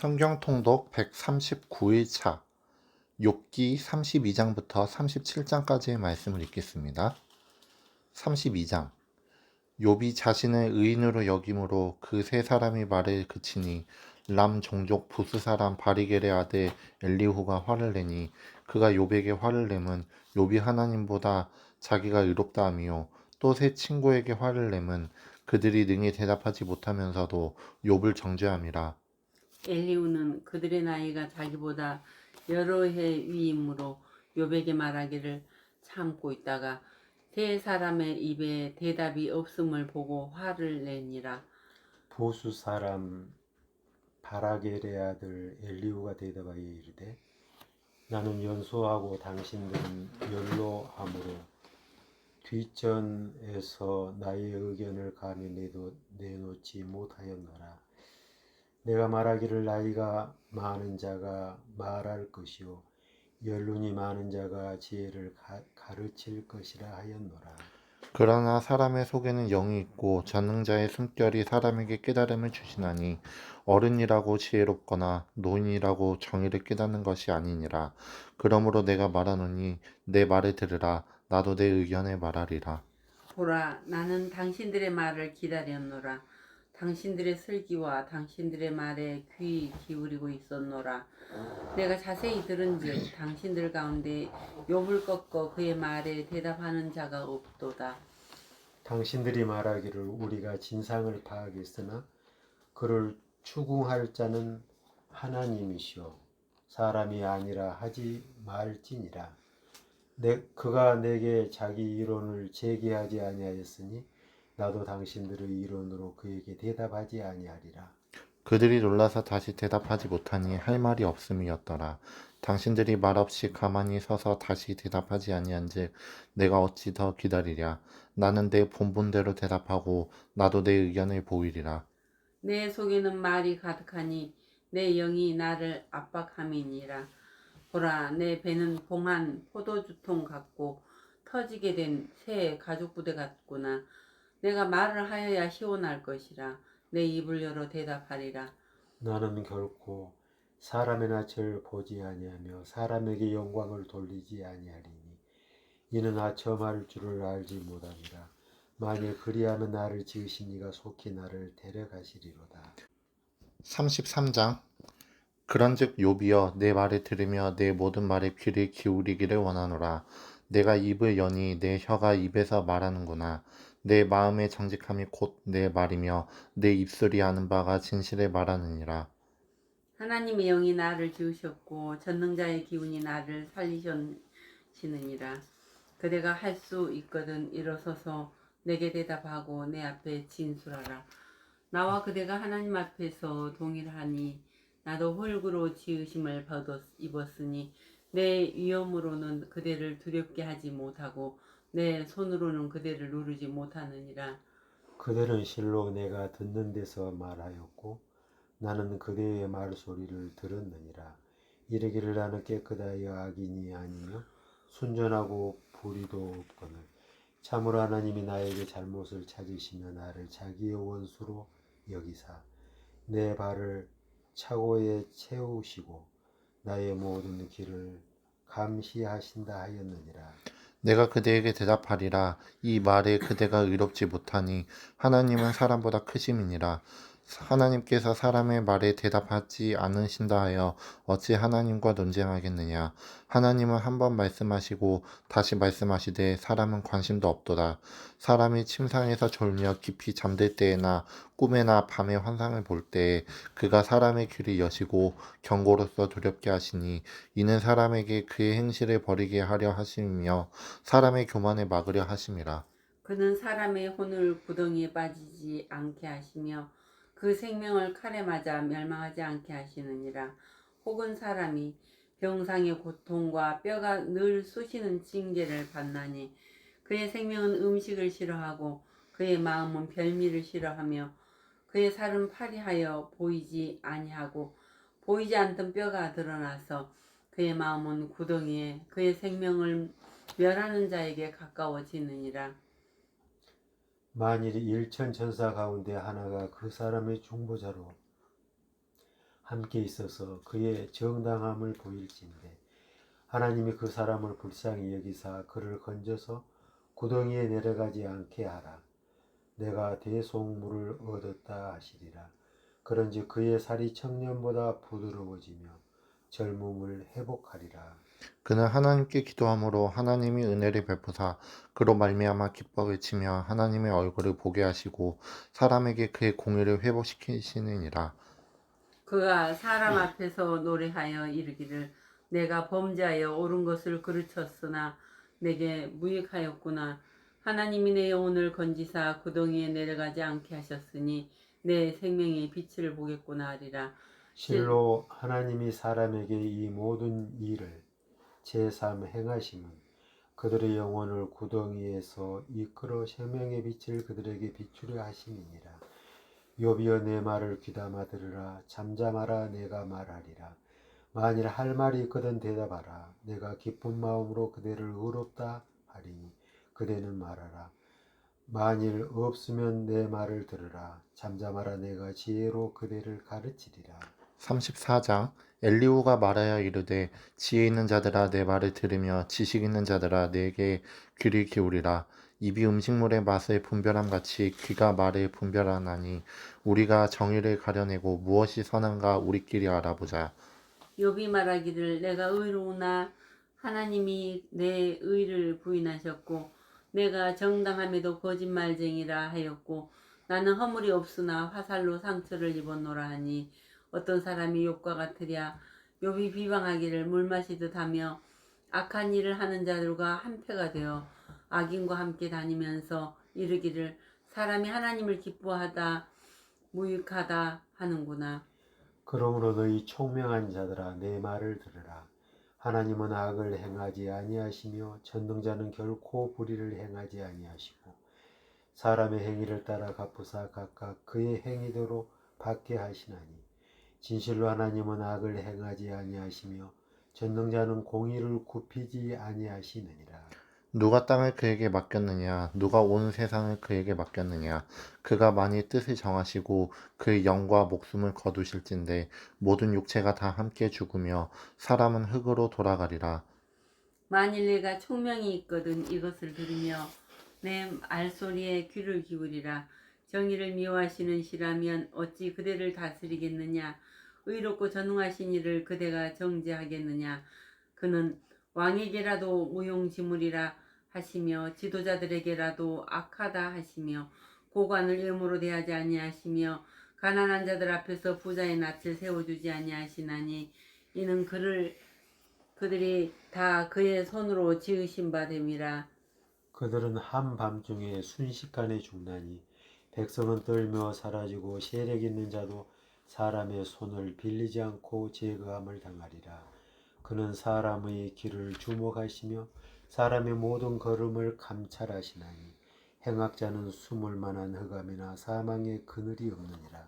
성경 통독 139일차 욥기 32장부터 37장까지의 말씀을 읽겠습니다. 32장 욥이 자신을 의인으로 여김으로 그 세 사람이 말을 그치니 람 종족 부스 사람 바리겔의 아들 엘리후가 화를 내니 그가 욥에게 화를 내면 욥이 하나님보다 자기가 의롭다 하며 또 세 친구에게 화를 내면 그들이 능히 대답하지 못하면서도 욥을 정죄함이라. 엘리후는 그들의 나이가 자기보다 여러 해 위이므로 욥에게 말하기를 참고 있다가 세 사람의 입에 대답이 없음을 보고 화를 내니라. 부수 사람 바라겔의 아들 엘리후가 대답하여 이르되 나는 연소하고 당신들은 연로하므로 뒷전에서 나의 의견을 감히 내놓지 못하였노라. 내가 말하기를 나이가 많은 자가 말할 것이요 연륜이 많은 자가 지혜를 가르칠 것이라 하였노라. 그러나 사람의 속에는 영이 있고 전능자의 숨결이 사람에게 깨달음을 주시나니 어른이라고 지혜롭거나 노인이라고 정의를 깨닫는 것이 아니니라. 그러므로 내가 말하노니 내 말을 들으라. 나도 내 의견을 말하리라. 보라, 나는 당신들의 말을 기다렸노라. 당신들의 슬기와 당신들의 말에 귀 기울이고 있었노라. 내가 자세히 들은즉 당신들 가운데 욥을 꺾어 그의 말에 대답하는 자가 없도다. 당신들이 말하기를 우리가 진상을 파악했으나 그를 추궁할 자는 하나님이시오 사람이 아니라 하지 말지니라. 그가 내게 자기 이론을 제기하지 아니하였으니 나도 당신들의 이론으로 그에게 대답하지 아니하리라. 그들이 놀라서 다시 대답하지 못하니 할 말이 없음이었더라. 당신들이 말없이 가만히 서서 다시 대답하지 아니한즉 내가 어찌 더 기다리랴. 나는 내 본분대로 대답하고 나도 내 의견을 보이리라. 내 속에는 말이 가득하니 내 영이 나를 압박함이니라. 보라, 내 배는 봉한 포도주통 같고 터지게 된 새 가죽부대 같구나. 내가 말을 하여야 시원할 것이라. 내 입을 열어 대답하리라. 나는 결코 사람의 낯을 보지 아니하며 사람에게 영광을 돌리지 아니하리니 이는 아첨할 줄을 알지 못함이라. 만일 그리하면 나를 지으신 이가 속히 나를 데려가시리로다. 33장 그런즉 욥이여 내 말을 들으며 내 모든 말에 귀를 기울이기를 원하노라. 내가 입을 여니 내 혀가 입에서 말하는구나. 내 마음의 정직함이 곧 내 말이며 내 입술이 아는 바가 진실을 말하느니라. 하나님의 영이 나를 지으셨고 전능자의 기운이 나를 살리시느니라. 그대가 할 수 있거든 일어서서 내게 대답하고 내 앞에 진술하라. 나와 그대가 하나님 앞에서 동일하니 나도 흙으로 지으심을 입었으니 내 위엄으로는 그대를 두렵게 하지 못하고 내 손으로는 그대를 누르지 못하느니라. 그들은 실로 내가 듣는 데서 말하였고 나는 그대의 말소리를 들었느니라. 이르기를 나는 깨끗하여 악인이 아니며 순전하고 불의도 없거늘 참으로 하나님이 나에게 잘못을 찾으시며 나를 자기의 원수로 여기사 내 발을 차고에 채우시고 나의 모든 길을 감시하신다 하였느니라. 내가 그대에게 대답하리라. 이 말에 그대가 의롭지 못하니 하나님은 사람보다 크심이니라. 하나님께서 사람의 말에 대답하지 않으신다 하여 어찌 하나님과 논쟁하겠느냐. 하나님은 한 번 말씀하시고 다시 말씀하시되 사람은 관심도 없도다. 사람이 침상에서 졸며 깊이 잠들 때에나 꿈에나 밤에 환상을 볼 때에 그가 사람의 귀를 여시고 경고로서 두렵게 하시니 이는 사람에게 그의 행실을 버리게 하려 하심이며 사람의 교만을 막으려 하심이라. 그는 사람의 혼을 구덩이에 빠지지 않게 하시며 그 생명을 칼에 맞아 멸망하지 않게 하시느니라. 혹은 사람이 병상의 고통과 뼈가 늘 쑤시는 징계를 받나니 그의 생명은 음식을 싫어하고 그의 마음은 별미를 싫어하며 그의 살은 파리하여 보이지 아니하고 보이지 않던 뼈가 드러나서 그의 마음은 구덩이에 그의 생명을 멸하는 자에게 가까워지느니라. 만일 일천 천사 가운데 하나가 그 사람의 중보자로 함께 있어서 그의 정당함을 보일진대 하나님이 그 사람을 불쌍히 여기사 그를 건져서 구덩이에 내려가지 않게 하라. 내가 대속물을 얻었다 하시리라. 그런즉 그의 살이 청년보다 부드러워지며 젊음을 회복하리라. 그는 하나님께 기도함으로 하나님이 은혜를 베푸사 그로 말미암아 기뻐 외치며 하나님의 얼굴을 보게 하시고 사람에게 그의 공의를 회복시키시느니라. 그가 사람 앞에서 노래하여 이르기를 내가 범죄하여 옳은 것을 그르쳤으나 내게 무익하였구나. 하나님이 내 영혼을 건지사 구덩이에 내려가지 않게 하셨으니 내 생명의 빛을 보겠구나 하리라. 실로 하나님이 사람에게 이 모든 일을 제3 행하심은 그들의 영혼을 구덩이에서 이끌어 생명의 빛을 그들에게 비추려 하심이니라. 욥이여 내 말을 귀담아 들으라. 잠잠하라. 내가 말하리라. 만일 할 말이 있거든 대답하라. 내가 기쁜 마음으로 그대를 의롭다 하리니 그대는 말하라. 만일 없으면 내 말을 들으라. 잠잠하라. 내가 지혜로 그대를 가르치리라. 34장 엘리후가 말하여 이르되 지혜 있는 자들아 내 말을 들으며 지식 있는 자들아 내게 귀를 기울이라. 입이 음식물의 맛을 분별함 같이 귀가 말을 분별하나니 우리가 정의를 가려내고 무엇이 선한가 우리끼리 알아보자. 욥이 말하기를 내가 의로우나 하나님이 내 의를 부인하셨고 내가 정당함에도 거짓말쟁이라 하였고 나는 허물이 없으나 화살로 상처를 입었노라 하니 어떤 사람이 욥과 같으랴. 욥이 비방하기를 물 마시듯 하며 악한 일을 하는 자들과 한패가 되어 악인과 함께 다니면서 이르기를 사람이 하나님을 기뻐하다 무익하다 하는구나. 그러므로 너희 총명한 자들아 내 말을 들으라. 하나님은 악을 행하지 아니하시며 전능자는 결코 불의를 행하지 아니하시고 사람의 행위를 따라 갚으사 각각 그의 행위대로 받게 하시나니 진실로 하나님은 악을 행하지 아니하시며 전능자는 공의를 굽히지 아니하시느니라. 누가 땅을 그에게 맡겼느냐? 누가 온 세상을 그에게 맡겼느냐? 그가 만일 뜻을 정하시고 그의 영과 목숨을 거두실진데 모든 육체가 다 함께 죽으며 사람은 흙으로 돌아가리라. 만일 내가 총명이 있거든 이것을 들으며 내 알소리에 귀를 기울이라. 정의를 미워하시는 시라면 어찌 그대를 다스리겠느냐. 의롭고 전능하신 이를 그대가 정죄하겠느냐. 그는 왕에게라도 무용지물이라 하시며 지도자들에게라도 악하다 하시며 고관을 의무로 대하지 아니하시며 가난한 자들 앞에서 부자의 낯을 세워주지 아니하시나니 이는 그들이 다 그의 손으로 지으신 바 됨이라. 그들은 한밤중에 순식간에 죽나니 백성은 떨며 사라지고 세력 있는 자도 사람의 손을 빌리지 않고 제거함을 당하리라. 그는 사람의 길을 주목하시며 사람의 모든 걸음을 감찰하시나니 행악자는 숨을 만한 흑암이나 사망의 그늘이 없느니라.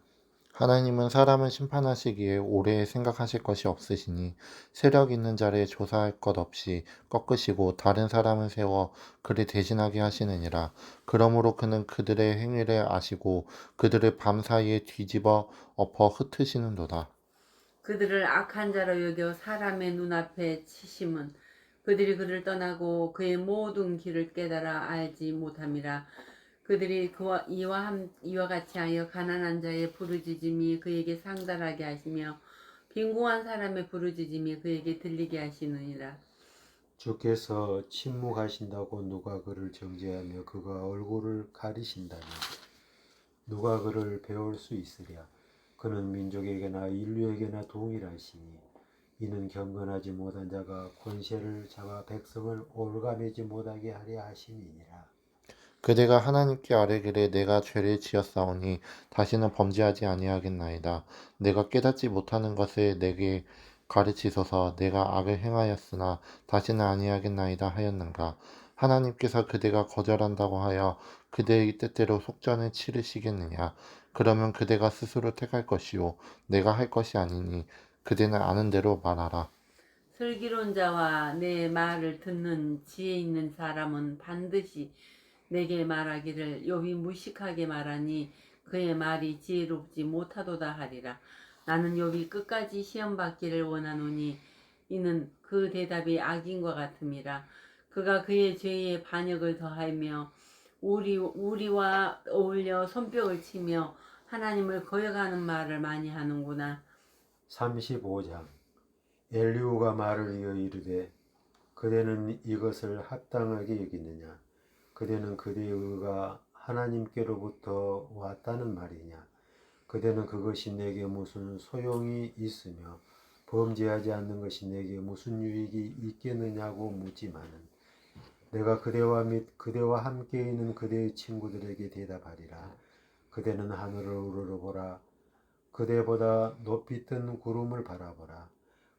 하나님은 사람을 심판하시기에 오래 생각하실 것이 없으시니 세력 있는 자를 조사할 것 없이 꺾으시고 다른 사람을 세워 그를 대신하게 하시느니라. 그러므로 그는 그들의 행위를 아시고 그들을 밤사이에 뒤집어 엎어 흩으시는도다. 그들을 악한 자로 여겨 사람의 눈앞에 치심은 그들이 그를 떠나고 그의 모든 길을 깨달아 알지 못함이라. 그들이 이와 같이 하여 가난한 자의 부르짖음이 그에게 상달하게 하시며 빈궁한 사람의 부르짖음이 그에게 들리게 하시느니라. 주께서 침묵하신다고 누가 그를 정죄하며 그가 얼굴을 가리신다면 누가 그를 배울 수 있으랴. 그는 민족에게나 인류에게나 동일하시니 이는 경건하지 못한 자가 권세를 잡아 백성을 올가매지 못하게 하려 하심이니라. 그대가 하나님께 아뢰기를 내가 죄를 지었사오니 다시는 범죄하지 아니하겠나이다. 내가 깨닫지 못하는 것을 내게 가르치소서. 내가 악을 행하였으나 다시는 아니하겠나이다 하였는가. 하나님께서 그대가 거절한다고 하여 그대의 뜻대로 속전을 치르시겠느냐. 그러면 그대가 스스로 택할 것이요 내가 할 것이 아니니 그대는 아는 대로 말하라. 슬기로운 자와 내 말을 듣는 지혜 있는 사람은 반드시 내게 말하기를 욥이 무식하게 말하니 그의 말이 지혜롭지 못하도다 하리라. 나는 욥이 끝까지 시험 받기를 원하노니 이는 그 대답이 악인과 같음이라. 그가 그의 죄에 반역을 더하며 우리와 어울려 손뼉을 치며 하나님을 거역하는 말을 많이 하는구나. 35장. 엘리후가 말을 이어 이르되 그대는 이것을 합당하게 여기느냐? 그대는 그대의 의가 하나님께로부터 왔다는 말이냐? 그대는 그것이 내게 무슨 소용이 있으며 범죄하지 않는 것이 내게 무슨 유익이 있겠느냐고 묻지만은 내가 그대와 함께 있는 그대의 친구들에게 대답하리라. 그대는 하늘을 우러러보라. 그대보다 높이 뜬 구름을 바라보라.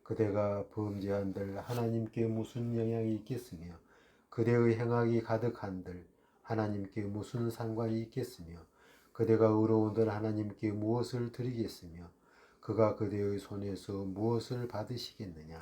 그대가 범죄한들 하나님께 무슨 영향이 있겠으며 그대의 행악이 가득한들 하나님께 무슨 상관이 있겠으며 그대가 의로운들 하나님께 무엇을 드리겠으며 그가 그대의 손에서 무엇을 받으시겠느냐.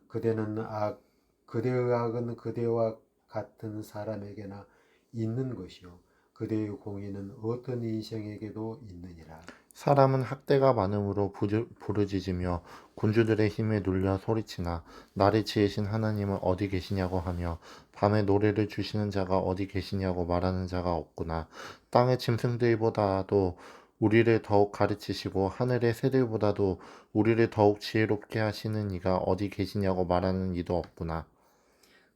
그대의 악은 그대와 같은 사람에게나 있는 것이요 그대의 공의는 어떤 인생에게도 있느니라. 사람은 학대가 많음으로 부르짖으며 군주들의 힘에 눌려 소리치나 나를 지으신 하나님은 어디 계시냐고 하며 밤에 노래를 주시는 자가 어디 계시냐고 말하는 자가 없구나. 땅의 짐승들보다도 우리를 더욱 가르치시고 하늘의 새들보다도 우리를 더욱 지혜롭게 하시는 이가 어디 계시냐고 말하는 이도 없구나.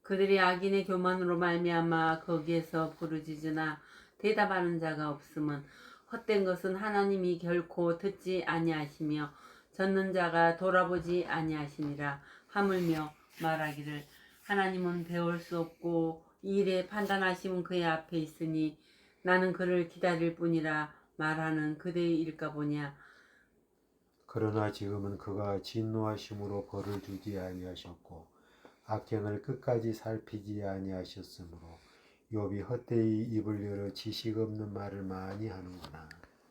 그들이 악인의 교만으로 말미암아 거기에서 부르짖으나 대답하는 자가 없음은 헛된 것은 하나님이 결코 듣지 아니하시며 젖는 자가 돌아보지 아니하시니라. 하물며 말하기를 하나님은 배울 수 없고 이 일에 판단하심은 그의 앞에 있으니 나는 그를 기다릴 뿐이라 말하는 그대의 일까 보냐. 그러나 지금은 그가 진노하심으로 벌을 주지 아니하셨고 악행을 끝까지 살피지 아니하셨으므로 욥이 헛되이 입을 열어 지식 없는 말을 많이 하는구나.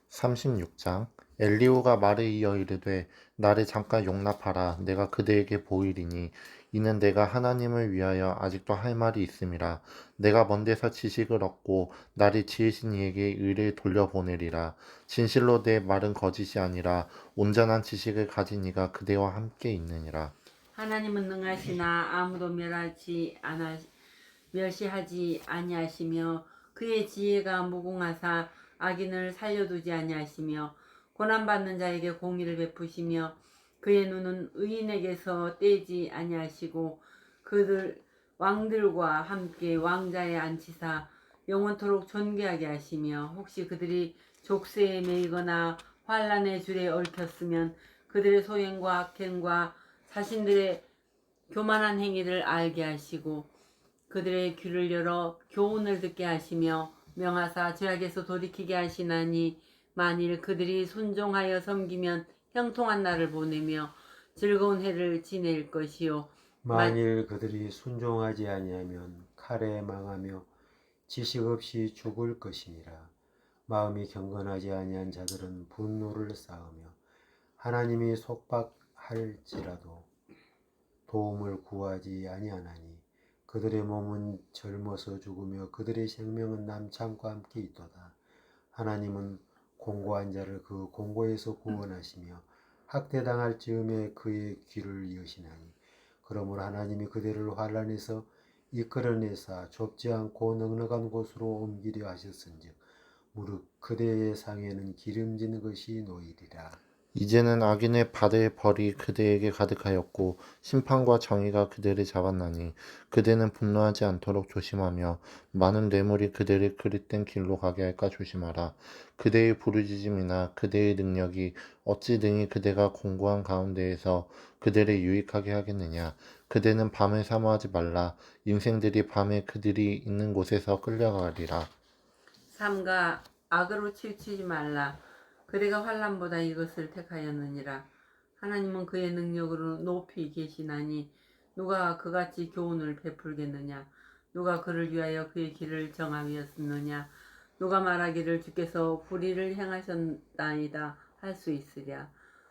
36장. 엘리후가 말을 이어 이르되 나를 잠깐 용납하라. 내가 그대에게 보이리니 이는 내가 하나님을 위하여 아직도 할 말이 있음이라. 내가 먼 데서 지식을 얻고 나를 지으신 이에게 의를 돌려보내리라. 진실로 내 말은 거짓이 아니라 온전한 지식을 가진 이가 그대와 함께 있느니라. 하나님은 능하시나 아무도 멸시하지 아니하시며 그의 지혜가 무궁하사 악인을 살려두지 아니하시며 고난받는 자에게 공의를 베푸시며 그의 눈은 의인에게서 떼지 아니하시고 그들 왕들과 함께 왕자에 앉히사 영원토록 존귀하게 하시며 혹시 그들이 족쇄에 매이거나 환란의 줄에 얽혔으면 그들의 소행과 악행과 자신들의 교만한 행위를 알게 하시고 그들의 귀를 열어 교훈을 듣게 하시며 명하사 죄악에서 돌이키게 하시나니 만일 그들이 순종하여 섬기면 형통한 날을 보내며 즐거운 해를 지낼 것이요 만일 그들이 순종하지 아니하면 칼에 망하며 지식 없이 죽을 것이니라. 마음이 경건하지 아니한 자들은 분노를 쌓으며 하나님이 속박할지라도 도움을 구하지 아니하나니 그들의 몸은 젊어서 죽으며 그들의 생명은 남창과 함께 있도다. 하나님은 공고한 자를 그 공고에서 구원하시며 학대당할 즈음에 그의 귀를 여시나니 그러므로 하나님이 그들을 환란에서 이끌어내사 좁지 않고 넉넉한 곳으로 옮기려 하셨은즉 무릇 그대의 상에는 기름진 것이 놓이리라. 이제는 악인의 받을 벌이 그대에게 가득하였고 심판과 정의가 그대를 잡았나니 그대는 분노하지 않도록 조심하며 많은 뇌물이 그대를 그릇된 길로 가게 할까 조심하라. 그대의 부르짖음이나 그대의 능력이 어찌 능히 그대가 공고한 가운데에서 그대를 유익하게 하겠느냐. 그대는 밤을 사모하지 말라. 인생들이 밤에 그들이 있는 곳에서 끌려가리라. 삼가 악으로 치우치지 말라. 그대가 환난보다 이것을 택하였느니라. 하나님은 그의 능력으로 높이 계시나니 누가 그같이 교훈을 베풀겠느냐. 누가 그를 위하여 그의 길을 정하였느냐. 누가 말하기를 주께서 불의를 행하셨나이다 할 수 있으랴.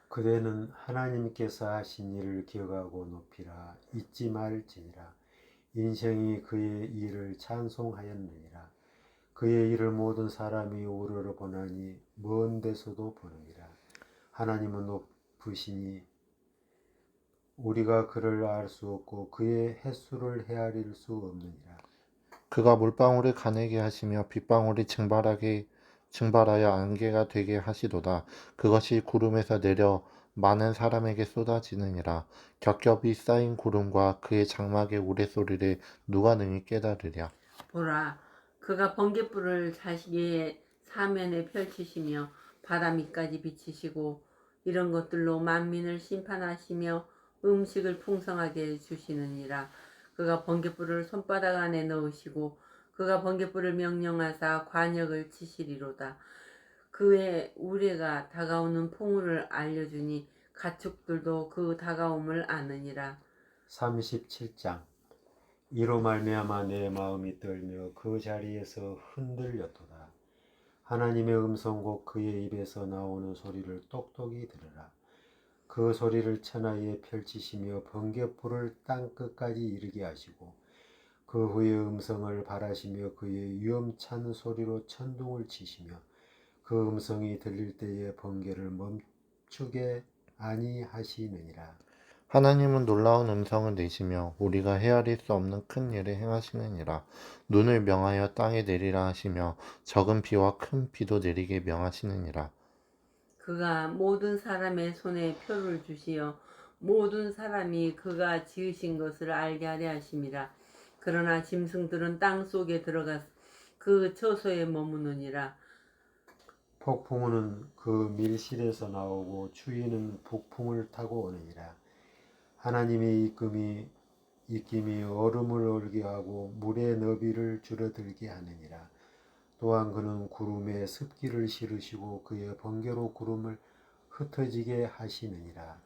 그대는 하나님께서 하신 일을 기억하고 높이라. 잊지 말지니라. 인생이 그의 일을 찬송하였느니라. 그의 일을 모든 사람이 우러러 보나니 먼 데서도 보느니라. 하나님은 깊으시니 우리가 그를 알 수 없고 그의 횟수를 헤아릴 수 없느니라. 그가 물방울을 가늘게 하시며 빗방울이 증발하여 안개가 되게 하시도다. 그것이 구름에서 내려 많은 사람에게 쏟아지느니라. 겹겹이 쌓인 구름과 그의 장막의 우레소리를 누가 능히 깨달으랴. 보라, 그가 번갯불을 자기의 사면에 펼치시며 바다 밑까지 비치시고 이런 것들로 만민을 심판하시며 음식을 풍성하게 주시느니라. 그가 번갯불을 손바닥 안에 넣으시고 그가 번갯불을 명령하사 관역을 치시리로다. 그의 우레가 다가오는 풍우를 알려주니 가축들도 그 다가옴을 아느니라. 37장. 이로 말미암아 내 마음이 떨며 그 자리에서 흔들렸도다. 하나님의 음성 곧 그의 입에서 나오는 소리를 똑똑히 들으라. 그 소리를 천하에 펼치시며 번갯불을 땅끝까지 이르게 하시고 그 후에 음성을 발하시며 그의 위엄찬 소리로 천둥을 치시며 그 음성이 들릴 때에 번개를 멈추게 아니하시느니라. 하나님은 놀라운 음성을 내시며 우리가 헤아릴 수 없는 큰 일을 행하시느니라. 눈을 명하여 땅에 내리라 하시며 적은 비와 큰 비도 내리게 명하시느니라. 그가 모든 사람의 손에 표를 주시어 모든 사람이 그가 지으신 것을 알게 하려 하심이라. 그러나 짐승들은 땅 속에 들어가 그 처소에 머무느니라. 폭풍우는 그 밀실에서 나오고 추위는 북풍을 타고 오느니라. 하나님의 입김이 얼음을 얼게 하고 물의 너비를 줄어들게 하느니라. 또한 그는 구름에 습기를 실으시고 그의 번개로 구름을 흩어지게 하시느니라.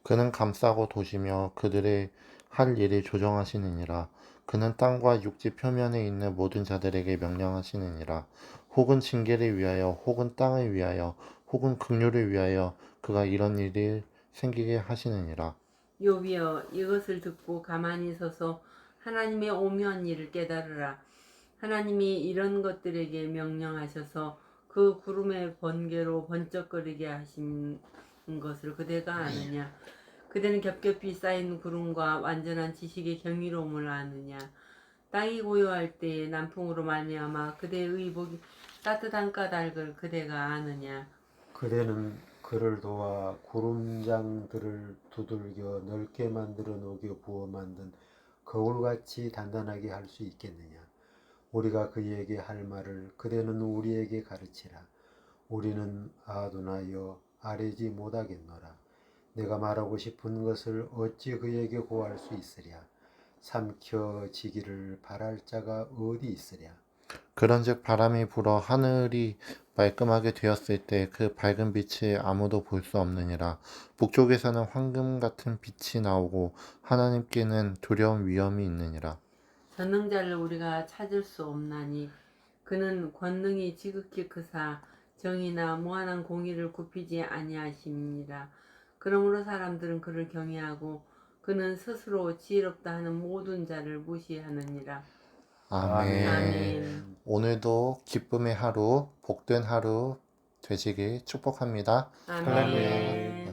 그는 감싸고 도시며 그들의 할 일을 조정하시느니라. 그는 땅과 육지 표면에 있는 모든 자들에게 명령하시느니라. 혹은 징계를 위하여 혹은 땅을 위하여 혹은 긍휼을 위하여 그가 이런 일을 생기게 하시느니라. 욥이여, 이것을 듣고 가만히 서서 하나님의 오묘한 일을 깨달으라. 하나님이 이런 것들에게 명령하셔서 그 구름의 번개로 번쩍거리게 하신 것을 그대가 아느냐? 그대는 겹겹이 쌓인 구름과 완전한 지식의 경이로움을 아느냐? 땅이 고요할 때에 남풍으로 말미암아 그대의 의복이 따뜻한 까닭을 그대가 아느냐? 그대는 그를 도와 구름장들을 두들겨 넓게 만들어 녹여 부어 만든 거울같이 단단하게 할 수 있겠느냐? 우리가 그에게 할 말을 그대는 우리에게 가르치라. 우리는 아도나여 아뢰지 못하겠노라. 내가 말하고 싶은 것을 어찌 그에게 고할 수 있으랴. 삼켜지기를 바랄 자가 어디 있으랴. 그런즉 바람이 불어 하늘이 말끔하게 되었을 때 그 밝은 빛을 아무도 볼 수 없느니라. 북쪽에서는 황금 같은 빛이 나오고 하나님께는 두려운 위엄이 있느니라. 전능자를 우리가 찾을 수 없나니 그는 권능이 지극히 크사 정의나 무한한 공의를 굽히지 아니하심이니라. 그러므로 사람들은 그를 경외하고 그는 스스로 지혜롭다 하는 모든 자를 무시하느니라. 아멘. 아멘. 오늘도 기쁨의 하루, 복된 하루 되시길 축복합니다. 아멘. 아멘.